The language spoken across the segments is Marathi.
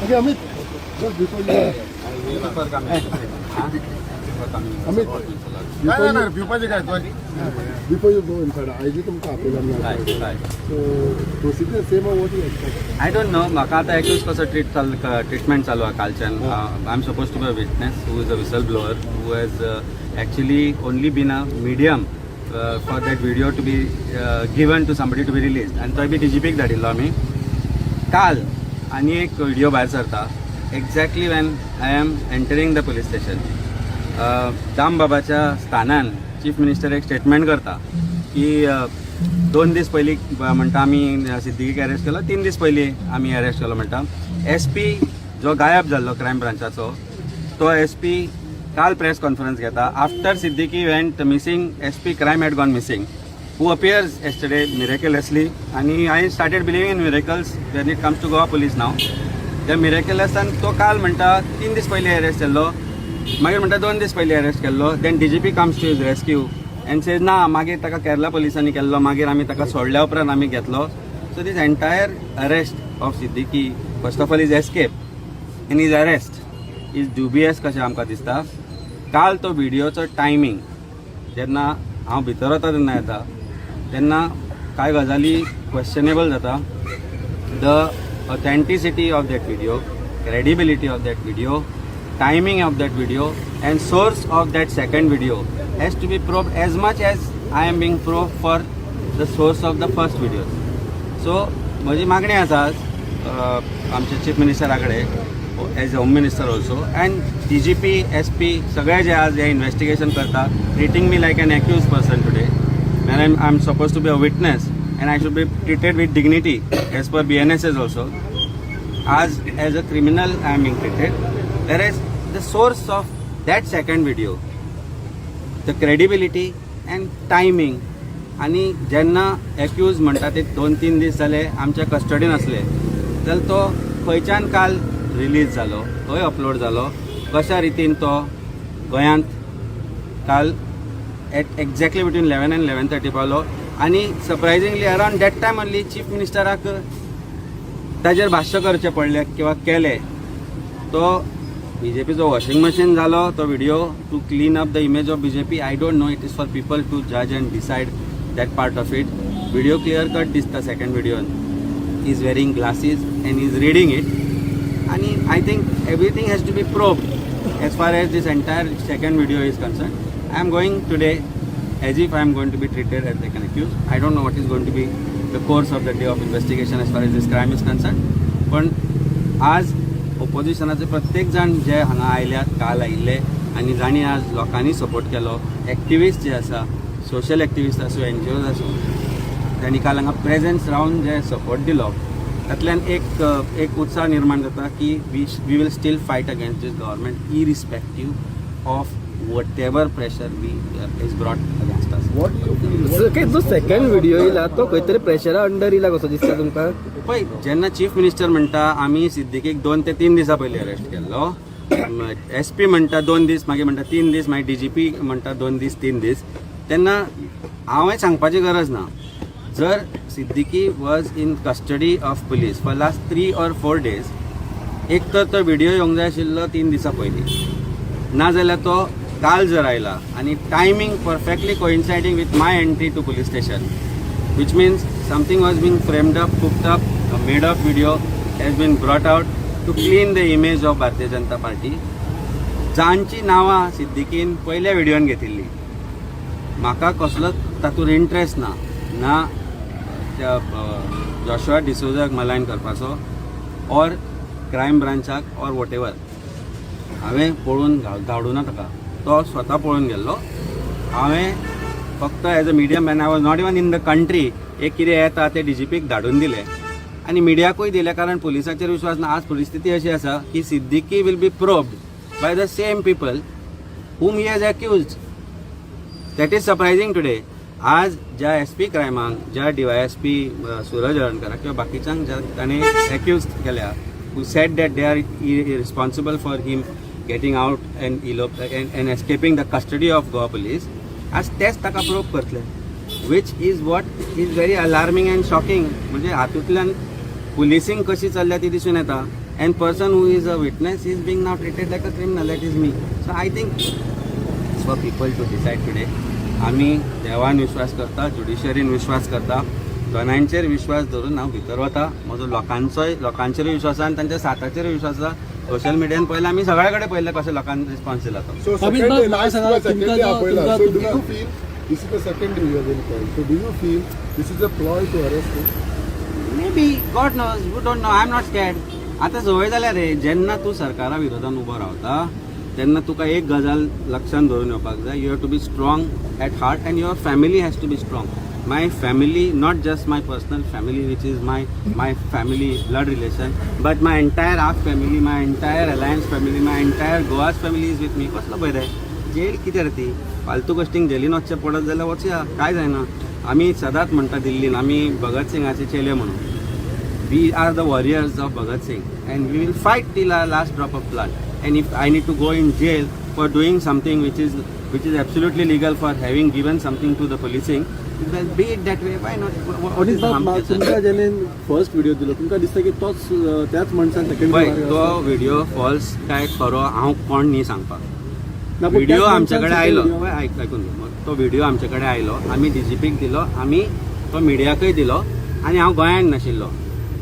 Okay, Amit, just before you... Amit, before you go inside, I just want to appeal. So, procedure same or what you expect? I don't know. म्हाका आतां एक्यूज कसो ट्रीटमेंट चालू आहा कालच्यान. I am supposed to be a witness who is a whistleblower who has actually only been a medium for that video to be given to somebody to be released. And तो बी DGPक धाडिल्लो आमी. काल आनी एक व्हिडिओ भायर सरता exactly when I am entering the police station. दाम बाबाच्या स्थानान चीफ मिनिस्टर एक स्टेटमेंट करता की 2 दीस पयलीं म्हणटा आमी सिद्दीकीक अरेस्ट केलो, 3 दीस पयलीं आमी अरेस्ट केलो म्हणटा. SP जो गायब जाल्लो क्रायम ब्रांचाचो तो SP काल प्रेस कॉन्फरन्स घेता after Siddiqui went missing. SP crime had gone missing who appears yesterday miraculously, and I started believing in miracles when it comes to Goa police now. त्या मिरेकलसान तो काल म्हणटा 3 दीस पयलीं अरेस्ट केल्लो, मागीर म्हणटा 2 दीस पयलीं अरेस्ट केल्लो. Then DGP comes to his rescue and says ना मागीर ताका केरला पुलिसांनी केल्लो, मागीर आमी ताका सोडल्या उपरांत आमी घेतलो. So this entire arrest of Siddiqui first of all is escape and is arrest is dubious कशें आमकां दिसता. काल तो व्हिडिओचो टायमींग जेन्ना हांव भितर वता तेन्ना येता तेन्ना कांय गजाली क्वेश्चनेबल जाता. The authenticity of that video, credibility of that video, timing of that video and source of that second video has to be probed as much as I am being probed for the source of the first video. So म्हजी मागणी आसा आमच्या चीफ मिनिस्टरा कडेन as home minister also and DGP SP सगळे जे आज हे इन्व्हेस्टिगेशन करता treating me like an accused person today when I'm supposed to be a witness and I should be treated with dignity as per BNSS also. As a criminal I am being treated. Whereas the source of that second video, the credibility and timing, आणि जेन्ना एक्यूज म्हणटा ते 2-3 दीस जाले आमच्या कस्टडीन असले जाल्यार तो खंयच्यान काल रिलीज जालो, खंय अपलोड जालो, कशा रितीन तो गोंयांत काल एट एक्झॅक्टली बिटवीन 11 and 11:30 पावलो. आणि surprisingly around that time only chief मिनिस्टराक ताजेर भाश्य करचें पडलें किंवा केलें. तो BJPचो वॉशिंग मशीन जालो तो video to clean up the image of BJP. I don't know, it is for people to जज and decide that part of it. Video clear cut दिसता सेकंड व्हिडिओन. Is wearing glasses and is reading it. आणि I think everything has to be probed as far as this entire second video is concern. I am going today as if I am going to be treated as like an accused. I don't know what is going to be the course of the day of investigation as far as this crime is concerned. पण आज ओपोजिशनाचे प्रत्येक जाण जे हांगा आयल्यात, काल आयिल्ले आनी जाणी आज लोकांनी सपोर्ट केलो, एक्टिविस्ट जे आसा, सोशल एक्टिविस्ट आसूं, NGOज आसूं, त्यांनी काल हांगा प्रेझेंस रावन जे सपोर्ट दिलो तातूंतल्यान एक उत्साह निर्माण जाता की we will still fight against this government irrespective of whatever pressure is brought against us. जो सेकंड व्हिडिओ येयला तो खंय तरी प्रेशरा अंडर येयला कसो दिसता तुमकां? पळय, जेन्ना चीफ मिनिस्टर म्हणटा आमी सिद्दीकीक 2 ते 3 दिसां पयलीं अरेस्ट केल्लो, SP म्हणटा 2 दीस, मागीर म्हणटा 3 दीस, मागीर DGP म्हणटा 2 दीस 3 दीस, तेन्ना हांवें सांगपाची गरज ना. जर Siddiqui was in custody of police for last 3 or 4 days, एक तर तो व्हिडिओ येवंक जाय आशिल्लो 3 दिसां पयलीं, नाजाल्यार तो काल जर आयला आणि timing perfectly coinciding with my entry to police station, which means something was been framed up, cooked up, made up video has been brought out to clean the image of Bharatiya Janata party. जांची नांवां सिद्दीकीन पयल्या व्हिडिओन घेतिल्ली, म्हाका कसलो तातूंत इंट्रस्ट ना त्या जॉशुआ डिसोजाक मलायन करपाचो ऑर क्रायम ब्रांचाक ऑर वॉट एवर. हांवें पळोवन धाडूं ना ताका, तो स्वता पळोवन गेल्लो. हांवें फक्त as a medium man, I was not even in the country, एक कितें येता ते DGPक धाडून दिलें आनी मिडियाकूय दिलें, कारण पुलिसाचेर विश्वास ना. आज परिस्थिती अशी आसा की Siddiqui will be probed by the same people whom he has accused. That is surprising today. आज ज्या SP क्रायमांक, ज्या DYSP सूरज हळर्णकराक किंवा बाकीच्यांक ज्या ताणें एक्यूज केल्या, who said that they are responsible for him getting out and escaping the custody of Goa police, आज तेच ताका प्रूव करतले. Which is what is very alarming and shocking. म्हणजे हातूंतल्यान पुलिसींग कशी चल्ल्या ती दिसून येता. And person who is a witness is being now treated like a criminal. That is me. So I think for people to decide today. आमी देवान विश्वास करता, ज्युडिशरीन विश्वास करता, दोनांचेर विश्वास धरून हांव भितर वता. म्हजो लोकांचेर विश्वास आसा आनी तांच्या साथाचेर विश्वास आसा. सोशल मिडियान पयलें आमी सगळे कडेन पयलें कशें लोकांक रिस्पॉन्स दिला तो. So second day, last year, second day आपयला. So do you feel this is the second day you have been called? So do you feel this is a ploy to arrest you? Maybe, God knows, you don't know, I'm not scared. आता सवय जाल्या रे. जेन्ना तूं सरकारा विरोधान उबो रावता तेन्ना तुका एक गजाल लक्षांत धरून येवपाक जाय. You have to be strong at heart and your family has to be strong. My family, not just my personal family, which is my family blood relation, but my entire AAP family, my entire Alliance family, my entire Goa's family is with me. कसलो भंय रे. जेल कितें रे ती. फालतू गोश्टींक जेलीन वचचें पडत जाल्यार वचया, काय जायना. आमी सदांच म्हणटा दिल्लीन आमी भगत सिंगाचे चेले म्हणून. We are the warriors of Bhagat Singh and we will fight till our last drop of blood. And if I need to go in jail for doing something which is absolutely legal, for having given something to the policing, well, be it that way. Why not? What is the harm? तुमकां जेणे फर्स्ट व्हिडिओ दिलो तुमकां दिसता की तोच त्याच मनशान सेकंड पळय, तो व्हिडिओ फॉल्स काय खरो हांव कोण न्ही सांगपाक. व्हिडिओ आमचे कडेन आयलो. पळय आयकून घे. तो व्हिडिओ आमचे कडेन आयलो. आमी DGPक दिलो, आमी तो मिडियाकय दिलो आनी हांव गोंयांत नाशिल्लो.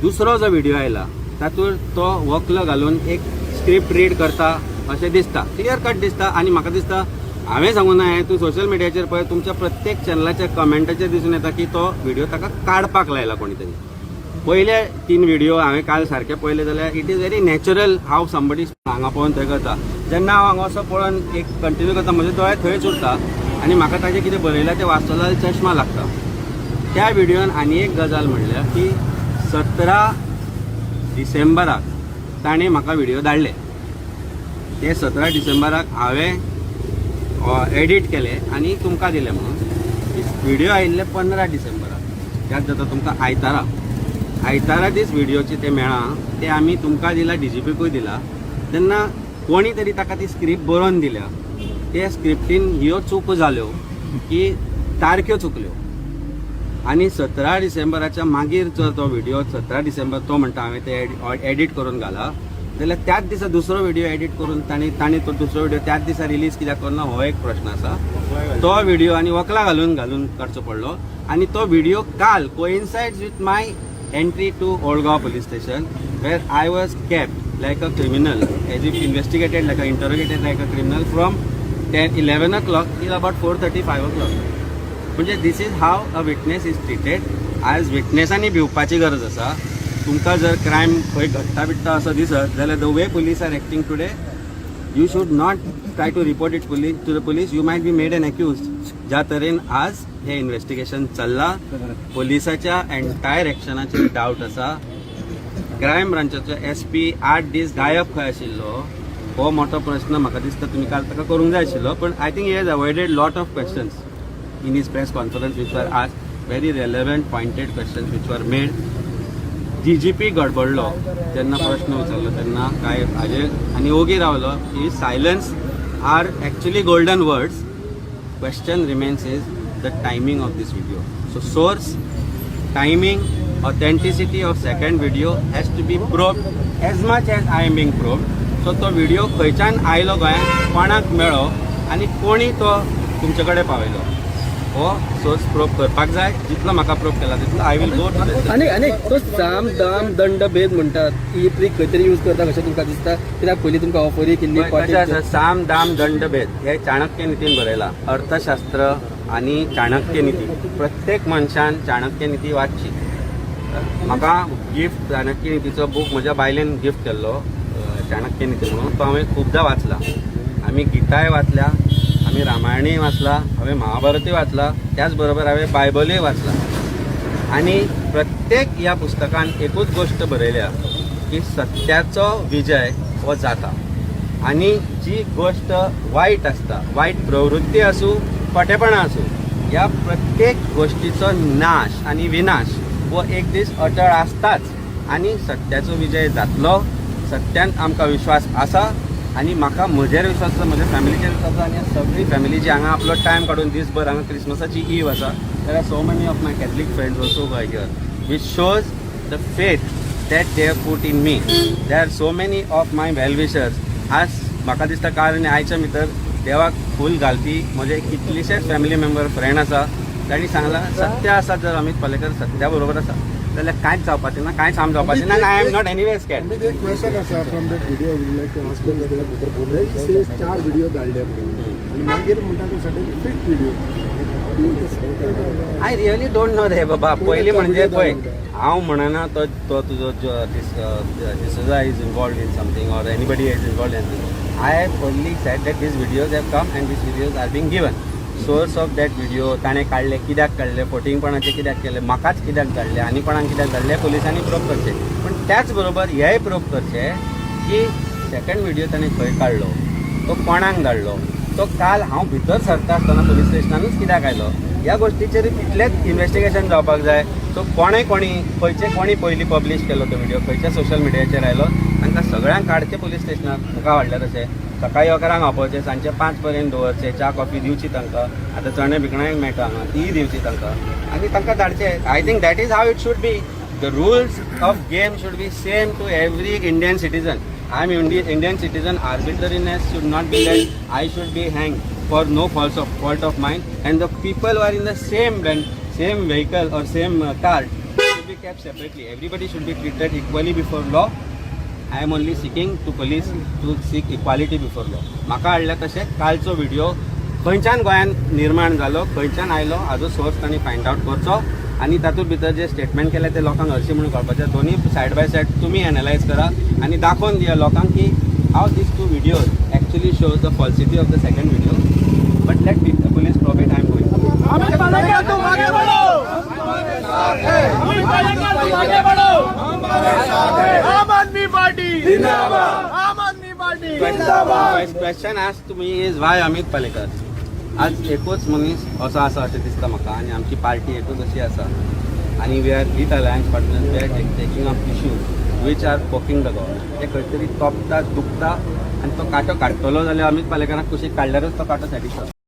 दुसरो जो व्हिडिओ आयला तातूंत तो वकलो घालून एक स्क्रिप्ट रीड करता अशें दिसता. क्लियर कट दिसता. आनी म्हाका दिसता हांवें सांगूं ना हें. तूं सोशल मिडियाचेर पळय तुमच्या प्रत्येक चॅनलाच्या कमेंटाचेर दिसून येता की तो व्हिडिओ ताका काडपाक लायला कोणी तरी. पयले 3 व्हिडिओ हांवें काल सारके पळयले जाल्यार it is very natural how somebody हांगा पळोवन थंय करता. जेन्ना हांव हांगा असो पळोवन एक कंटिन्यू करता म्हजे दोळे थंयच उरता आनी म्हाका ताजें कितें बरयलां तें वाचतलो जाल्यार चश्मा लागता. त्या व्हिडिओन आनी एक गजाल म्हणल्या की 17 डिसेंबराक ताणें म्हाका व्हिडिओ धाडले. ते 17 डिसेंबराक हांवें एडिट केले आनी तुमकां दिले म्हणून. व्हिडिओ आयिल्ले 15 डिसेंबराक. याद जाता तुमकां आयतारा दीस व्हिडिओचे ते मेळा. ते आमी तुमकां दिला, DGPकूय दिला. तेन्ना कोणी तरी ताका ती स्क्रिप्ट बरोवन दिल्या. ते स्क्रिप्टीन ह्यो चूक जाल्यो की तारख्यो चुकल्यो. आनी 17 डिसेंबराच्या मागीर जर तो व्हिडिओ 17 डिसेंबर तो म्हणटा हांवें ते एडिट करून घाला जाल्यार त्याच दिसा दुसरो व्हिडिओ एडिट करून ताणी तो दुसरो व्हिडिओ त्याच दिसा रिलीज कित्याक करना हो एक प्रश्न आसा. तो व्हिडिओ आनी वकला घालून करचो पडलो. आनी तो व्हिडिओ काल coincides with my entry to old Goa police station where I was kept like a criminal, as if investigated like interrogated like a criminal from 11 o'clock till about 4:30, 5 o'clock. म्हणजे this is how a witness is treated. आज विटनेसांनी भिवपाची गरज आसा. तुमकां जर क्रायम खंय घडटा बिडटा असो दिसत जाल्यार the way police are acting today you should not try to report it to the police. You might be made an accused. ज्या तरेन आज हे इन्व्हेस्टिगेशन चल्लां पुलिसाच्या एंटायर एक्शनाचेर डावट आसा. क्रायम ब्रांचाचो SP 8 दीस गायब खंय आशिल्लो हो मोठो प्रश्न म्हाका दिसता तुमी काल ताका करूंक जाय आशिल्लो. पण I think he has avoided lot of questions in his press conference which were asked very relevant pointed questions which were made. DGP गडबडलो जेन्ना प्रश्न विचारलो तेन्ना काय हाजे आनी ओगी रावलो की silence are actually golden words. Question remains is the timing of this video. So source, timing, authenticity of second video has to be probed as much as I am being probed. So तो व्हिडिओ खंयच्यान आयलो गोंयांत, कोणाक मेळ्ळो आनी कोणी तो तुमचे कडेन पावयलो हो सोर्स प्रोब करपाक जाय. जितलो म्हाका प्रोब केला तितलो आय विल गो टू. आनी तो साम दाम दंड भेद म्हणटात ही ट्रीक खंय तरी यूज करता कशें तुमकां दिसता? कित्याक पयलीं तुमकां ऑफरी केल्ली कशें आसा, साम दाम दंड भेद हे चाणक्य नितीन बरयला. अर्थशास्त्र आनी चाणक्य निती. प्रत्येक मनशान चाणक्य निती वाचची. म्हाका गिफ्ट चाणक्य नितीचो बूक म्हज्या बायलेन गिफ्ट केल्लो चाणक्य निती म्हणून. तो हांवें खुबदां वाचला. आमी गिताय वाचल्या, आम्ही रामायणय वाचला, हांवें महाभारतय वाचला, त्याच बरोबर हांवें बायबलय वाचला. आणि प्रत्येक ह्या पुस्तकान एकूच गोष्ट बरयल्या की सत्याचो विजय हो जाता. आणि जी गोष्ट वायट आसता, वायट प्रवृत्ती आसूं, फटेपणां आसूं, ह्या प्रत्येक गोष्टीचो नाश आणि विनाश हो एक दीस अटळ आसताच. आणि सत्याचो विजय जातलो. सत्यान आमकां विश्वास आसा आणि म्हाका म्हजेर विश्वास आसा, म्हज्या फॅमिलीचेर विश्वास आसा. आनी सगळी फॅमिली जी हांगा आपलो टायम काडून दिसभर हांगा क्रिसमसाची ईव आसा there are so many of my Catholic friends also who are here, which shows the faith that they have put in me. There are so many of my well-wishers. आज म्हाका दिसता काल आनी आयच्या भितर देवाक फूल घालपी म्हजे कितलेशेच फॅमिली मेंबर फ्रेंड आसा तांणी सांगलां सत्य आसा जर अमित पालेकर सत्या बरोबर आसा जाल्यार कांयच जावपाचें ना कांयच हार्म जावपाचें ना I am not anyway scared. एक क्वेश्चन आसा from that video would like to ask you. 4 video धाडले आनी मागीर म्हणटा तूं suddenly fit video. I really don't know रे बाबा. पयलीं म्हणजे पळय हांव म्हणना तो तो तुजो D'Souza is involved in something or anybody is involved in something. I have only said that these videos have come and these videos are being given. Source of that video ताणें काडले कित्याक काडले फोटिंगपणाचे कित्याक केले म्हाकाच कित्याक धाडले आनी कोणाक कित्याक धाडले पुलिसांनी प्रूफ करचे. पण त्याच बरोबर हेय प्रूफ करचे की सेकंड व्हिडिओ ताणें खंय काडलो तो कोणाक धाडलो तो काल हांव भितर सरता आसतना पुलीस स्टेशनानूच कित्याक आयलो ह्या गोश्टीचेर इतलेंच इन्वेस्टिगेशन जावपाक जाय. सो कोणी कोणी पयलीं पब्लीश केलो तो व्हिडिओ खंयच्या सोशल मिडियाचेर आयलो तांकां सगळ्यांक काडचे पुलीस स्टेशनार मुखार हाडले तशें. सकाळीं 11 आपोवचे सांजचे 5 पर्यंत दवरचे च्या कॉफी दिवची तांकां. आतां चणे भिकणांक मेळटा हांगा तीय दिवची तांकां आनी तांकां धाडचे. I think that is how it should be. The rules of game should be same to every Indian citizen. I am Indian citizen. Arbitrariness should not be that I should be hanged for no fault of mine. And the people who are in the same vehicle or same car should be kept separately. Everybody should be treated equally before law. I am only seeking to police to seek equality before law. म्हाका हाडल्या तशें कालचो व्हिडिओ खंयच्यान गोंयान निर्माण जालो खंयच्यान आयलो हाजो सोर्स तांणी फायंड आउट करचो आनी तातूंत भितर जे स्टेटमेंट केले ते लोकांक हरशीं म्हणून कळपाचें. दोन्ही सायड बाय सायड तुमी एनालायज करा आनी दाखोवन दिया लोकांक की हाव दीस 2 videos actually shows the falsity of the second video. But let the police probe it. I am going. आम आदमी पार्टी जिंदाबाद. आम आदमी पार्टी जिंदाबाद. क्वेश्चन आज तुमी इज वाय अमित पालेकर. आज एकूच मनीस असो आसा अशें दिसता म्हाका आनी आमची पार्टी एकूच अशी आसा आनी we are with alliance partners. We are taking up issues which are poking the government. ते खंय तरी तोपता दुखता आनी तो कांटो काडटलो जाल्यार अमित पालेकराक कुशीक काडल्यारूच तो कांटो सॅटिस्फाय.